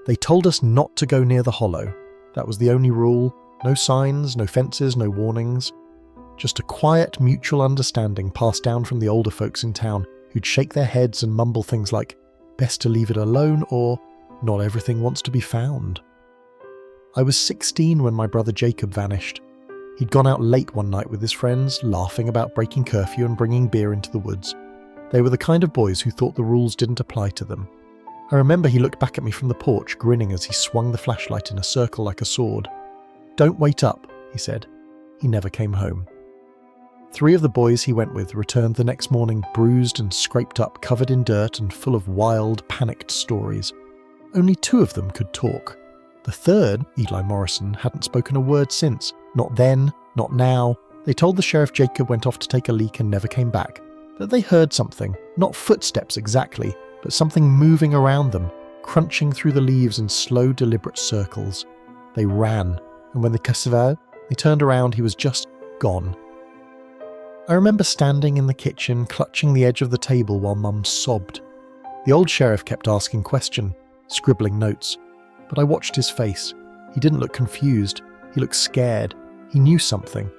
They told us not to go near the hollow. That was the only rule. No signs, no fences, no warnings. Just a quiet, mutual understanding passed down from the older folks in town who'd shake their heads and mumble things like, best to leave it alone, or not everything wants to be found. I was 16 when my brother Jacob vanished. He'd gone out late one night with his friends, laughing about breaking curfew and bringing beer into the woods. They were the kind of boys who thought the rules didn't apply to them. I remember he looked back at me from the porch, grinning as he swung the flashlight in a circle like a sword. "Don't wait up," he said. He never came home. 3 of the boys he went with returned the next morning bruised and scraped up, covered in dirt and full of wild, panicked stories. Only 2 of them could talk. The third, Eli Morrison, hadn't spoken a word since. Not then, not now. They told the sheriff Jacob went off to take a leak and never came back. That they heard something, not footsteps exactly, but something moving around them, crunching through the leaves in slow, deliberate circles. They ran, and when they cassava, they turned around, he was just gone. I remember standing in the kitchen, clutching the edge of the table while Mum sobbed. The old sheriff kept asking questions, scribbling notes, but I watched his face. He didn't look confused. He looked scared. He knew something.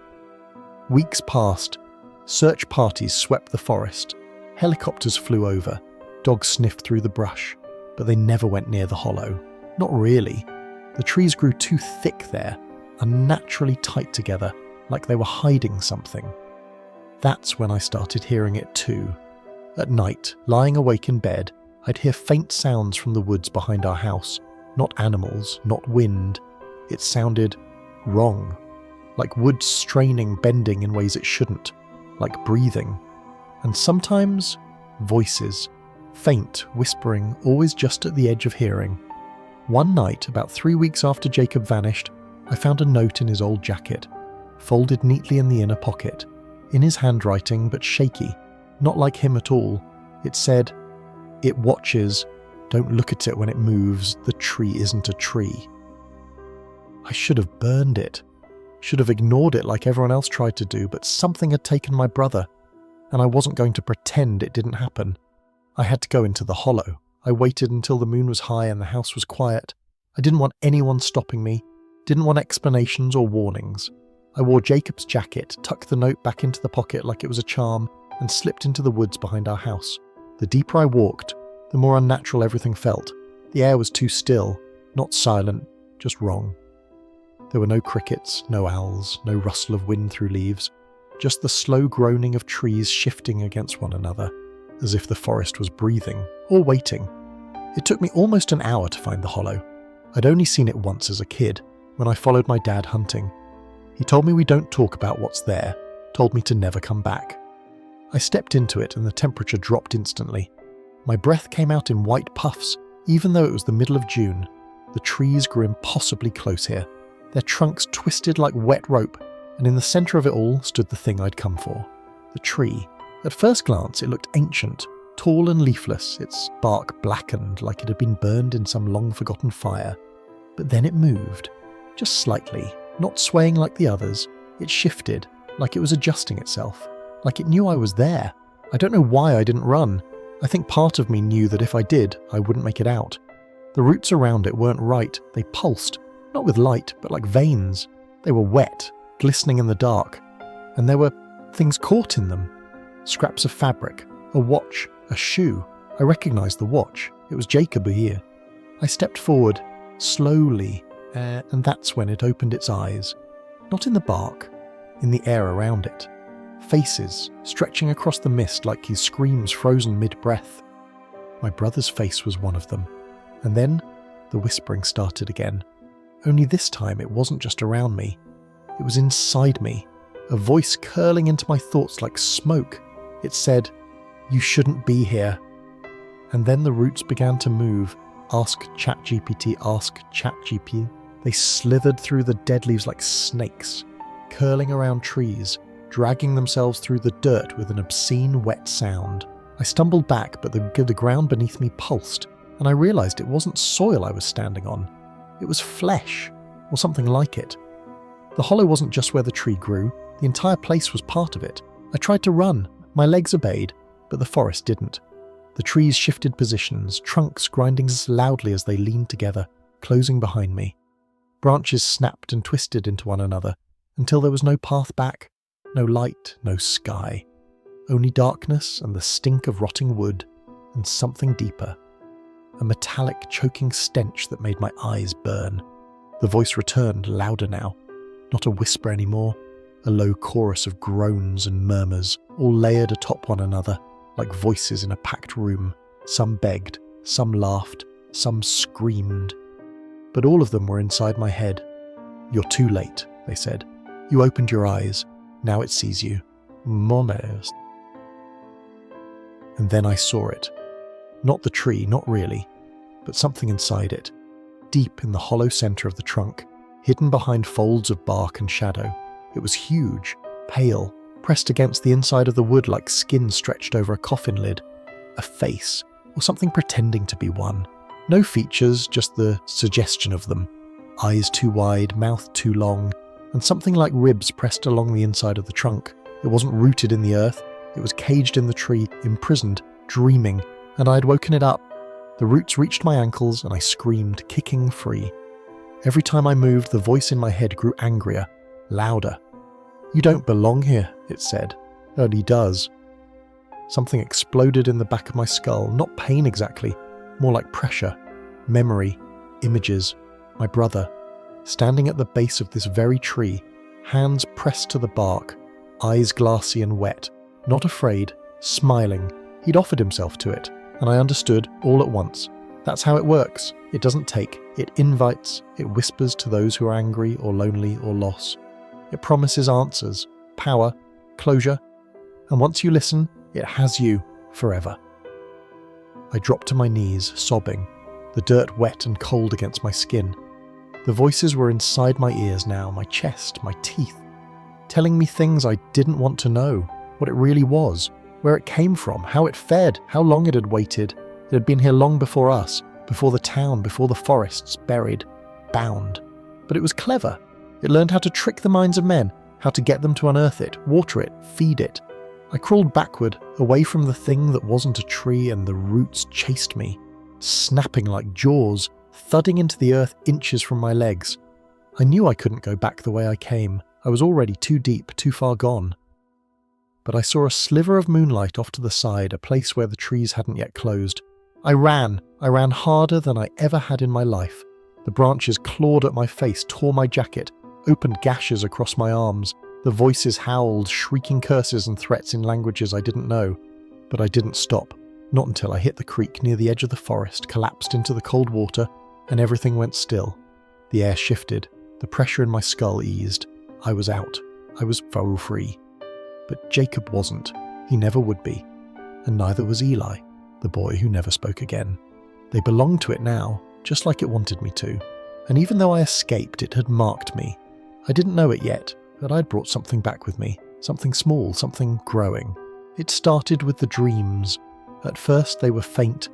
Weeks passed. Search parties swept the forest. Helicopters flew over. Dogs sniffed through the brush, but they never went near the hollow. Not really. The trees grew too thick there, unnaturally tight together, like they were hiding something. That's when I started hearing it too. At night, lying awake in bed, I'd hear faint sounds from the woods behind our house. Not animals, not wind. It sounded wrong. Like wood straining, bending in ways it shouldn't. Like breathing. And sometimes, voices. Faint, whispering, always just at the edge of hearing. One night, about 3 weeks after Jacob vanished, I found a note in his old jacket, folded neatly in the inner pocket. In his handwriting, but shaky. Not like him at all. It said, "It watches. Don't look at it when it moves. The tree isn't a tree." I should have burned it. Should have ignored it like everyone else tried to do, but something had taken my brother, and I wasn't going to pretend it didn't happen. I had to go into the hollow. I waited until the moon was high and the house was quiet. I didn't want anyone stopping me. Didn't want explanations or warnings. I wore Jacob's jacket, tucked the note back into the pocket like it was a charm, and slipped into the woods behind our house. The deeper I walked, the more unnatural everything felt. The air was too still, not silent, just wrong. There were no crickets, no owls, no rustle of wind through leaves, just the slow groaning of trees shifting against one another, as if the forest was breathing, or waiting. It took me almost an hour to find the hollow. I'd only seen it once as a kid, when I followed my dad hunting. He told me we don't talk about what's there, told me to never come back. I stepped into it and the temperature dropped instantly. My breath came out in white puffs, even though it was the middle of June. The trees grew impossibly close here, their trunks twisted like wet rope, and in the centre of it all stood the thing I'd come for. The tree. At first glance it looked ancient, tall and leafless, its bark blackened like it had been burned in some long-forgotten fire. But then it moved, just slightly, not swaying like the others. It shifted, like it was adjusting itself, like it knew I was there. I don't know why I didn't run. I think part of me knew that if I did, I wouldn't make it out. The roots around it weren't right. They pulsed, not with light, but like veins. They were wet, glistening in the dark, and there were things caught in them. Scraps of fabric, a watch, a shoe. I recognized the watch. It was Jacob here. I stepped forward, slowly, and that's when it opened its eyes. Not in the bark, in the air around it. Faces stretching across the mist like his screams frozen mid-breath. My brother's face was one of them. And then the whispering started again. Only this time it wasn't just around me. It was inside me, a voice curling into my thoughts like smoke. It said, "You shouldn't be here." And then the roots began to move. Ask ChatGPT, ask ChatGPT. They slithered through the dead leaves like snakes, curling around trees, dragging themselves through the dirt with an obscene wet sound. I stumbled back, but the ground beneath me pulsed, and I realized it wasn't soil I was standing on. It was flesh, or something like it. The hollow wasn't just where the tree grew, the entire place was part of it. I tried to run, my legs obeyed, but the forest didn't. The trees shifted positions, trunks grinding loudly as they leaned together. closing behind me. Branches snapped and twisted into one another until there was no path back, no light, no sky. Only darkness and the stink of rotting wood and something deeper. A metallic, choking stench that made my eyes burn. The voice returned, louder now. Not a whisper anymore. A low chorus of groans and murmurs, all layered atop one another, like voices in a packed room. Some begged, some laughed, some screamed. But all of them were inside my head. "You're too late," they said. "You opened your eyes. Now it sees you. Mones." And then I saw it. Not the tree, not really, but something inside it. Deep in the hollow centre of the trunk, hidden behind folds of bark and shadow. It was huge, pale, pressed against the inside of the wood like skin stretched over a coffin lid. A face, or something pretending to be one. No features, just the suggestion of them. Eyes too wide, mouth too long, and something like ribs pressed along the inside of the trunk. It wasn't rooted in the earth, it was caged in the tree, imprisoned, dreaming, and I had woken it up. The roots reached my ankles and I screamed, kicking free. Every time I moved, the voice in my head grew angrier, louder. "You don't belong here," it said. "And he does." Something exploded in the back of my skull, not pain exactly, more like pressure, memory, images. My brother, standing at the base of this very tree, hands pressed to the bark, eyes glassy and wet, not afraid, smiling. He'd offered himself to it, and I understood all at once. That's how it works. It doesn't take, it invites, it whispers to those who are angry or lonely or lost. It promises answers, power, closure, and once you listen, it has you forever. I dropped to my knees, sobbing, the dirt wet and cold against my skin. The voices were inside my ears now, my chest, my teeth, telling me things I didn't want to know, what it really was, where it came from, how it fed, how long it had waited. It had been here long before us, before the town, before the forests, buried, bound. But it was clever. It learned how to trick the minds of men, how to get them to unearth it, water it, feed it. I crawled backward, away from the thing that wasn't a tree, and the roots chased me, snapping like jaws, thudding into the earth inches from my legs. I knew I couldn't go back the way I came. I was already too deep, too far gone. But I saw a sliver of moonlight off to the side, a place where the trees hadn't yet closed. I ran harder than I ever had in my life. The branches clawed at my face, tore my jacket, opened gashes across my arms. The voices howled, shrieking curses and threats in languages I didn't know. But I didn't stop, not until I hit the creek near the edge of the forest, collapsed into the cold water, and everything went still. The air shifted, the pressure in my skull eased. I was out. I was free. But Jacob wasn't. He never would be. And neither was Eli, the boy who never spoke again. They belonged to it now, just like it wanted me to. And even though I escaped, it had marked me. I didn't know it yet, but I'd brought something back with me. Something small, something growing. It started with the dreams. At first they were faint.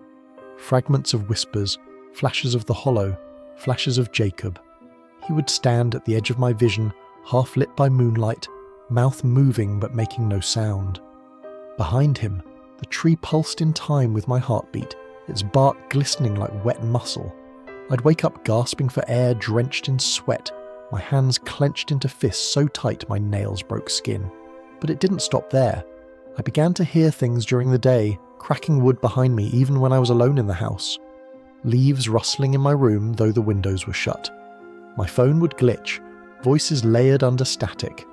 Fragments of whispers, flashes of the hollow, flashes of Jacob. He would stand at the edge of my vision, half lit by moonlight, mouth moving but making no sound. Behind him, the tree pulsed in time with my heartbeat, its bark glistening like wet muscle. I'd wake up gasping for air, drenched in sweat, my hands clenched into fists so tight my nails broke skin. But it didn't stop there. I began to hear things during the day, cracking wood behind me even when I was alone in the house. Leaves rustling in my room though the windows were shut. My phone would glitch, voices layered under static.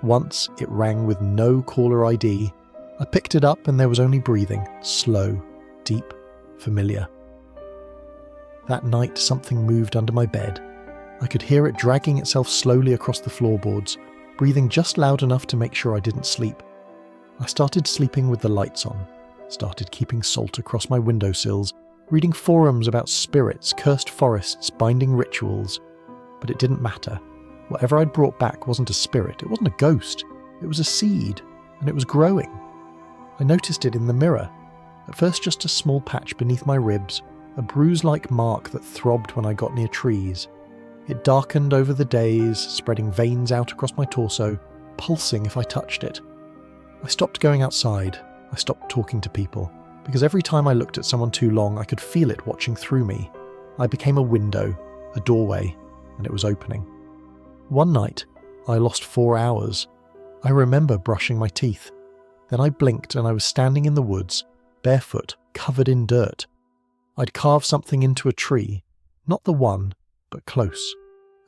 Once it rang with no caller ID. I picked it up and there was only breathing, slow, deep, familiar. That night something moved under my bed. I could hear it dragging itself slowly across the floorboards, breathing just loud enough to make sure I didn't sleep. I started sleeping with the lights on, started keeping salt across my windowsills, reading forums about spirits, cursed forests, binding rituals. But it didn't matter. Whatever I'd brought back wasn't a spirit, it wasn't a ghost, it was a seed, and it was growing. I noticed it in the mirror. At first just a small patch beneath my ribs, a bruise-like mark that throbbed when I got near trees. It darkened over the days, spreading veins out across my torso, pulsing if I touched it. I stopped going outside. I stopped talking to people, because every time I looked at someone too long, I could feel it watching through me. I became a window, a doorway, and it was opening. One night, I lost 4 hours. I remember brushing my teeth. Then I blinked and I was standing in the woods, barefoot, covered in dirt. I'd carved something into a tree, not the one, but close.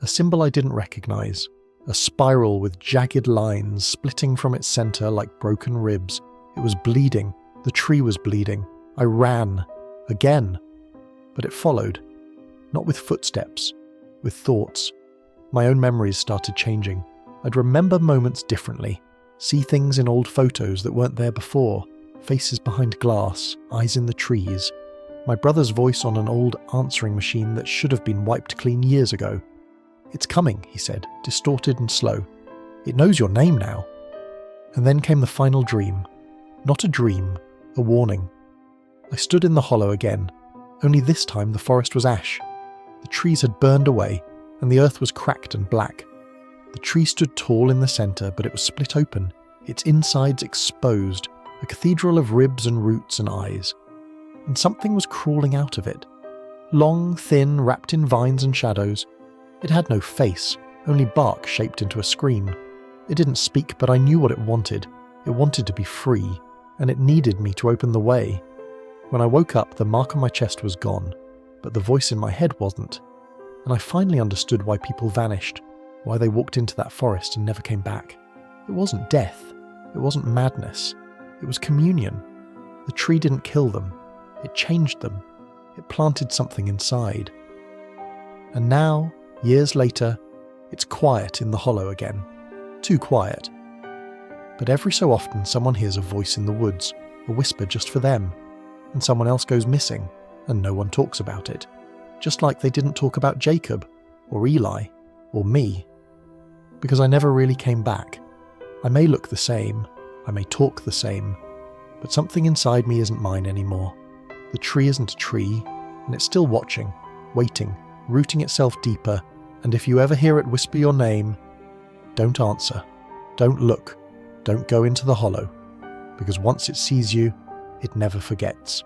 A symbol I didn't recognize, a spiral with jagged lines splitting from its center like broken ribs. It was bleeding. The tree was bleeding. I ran. Again. But it followed. Not with footsteps, with thoughts. My own memories started changing. I'd remember moments differently, see things in old photos that weren't there before, faces behind glass, eyes in the trees. My brother's voice on an old answering machine that should have been wiped clean years ago. "It's coming," he said, distorted and slow. "It knows your name now." And then came the final dream. Not a dream, a warning. I stood in the hollow again, only this time the forest was ash. The trees had burned away, and the earth was cracked and black. The tree stood tall in the centre, but it was split open, its insides exposed, a cathedral of ribs and roots and eyes. And something was crawling out of it. Long, thin, wrapped in vines and shadows. It had no face, only bark shaped into a screen. It didn't speak, but I knew what it wanted. It wanted to be free, and it needed me to open the way. When I woke up, the mark on my chest was gone, but the voice in my head wasn't. And I finally understood why people vanished, why they walked into that forest and never came back. It wasn't death. It wasn't madness. It was communion. The tree didn't kill them. It changed them. It planted something inside. And now, years later, it's quiet in the hollow again. Too quiet. But every so often someone hears a voice in the woods, a whisper just for them, and someone else goes missing, and no one talks about it. Just like they didn't talk about Jacob, or Eli, or me. Because I never really came back. I may look the same, I may talk the same, but something inside me isn't mine anymore. The tree isn't a tree, and it's still watching, waiting, rooting itself deeper, and if you ever hear it whisper your name, don't answer, don't look, don't go into the hollow, because once it sees you, it never forgets.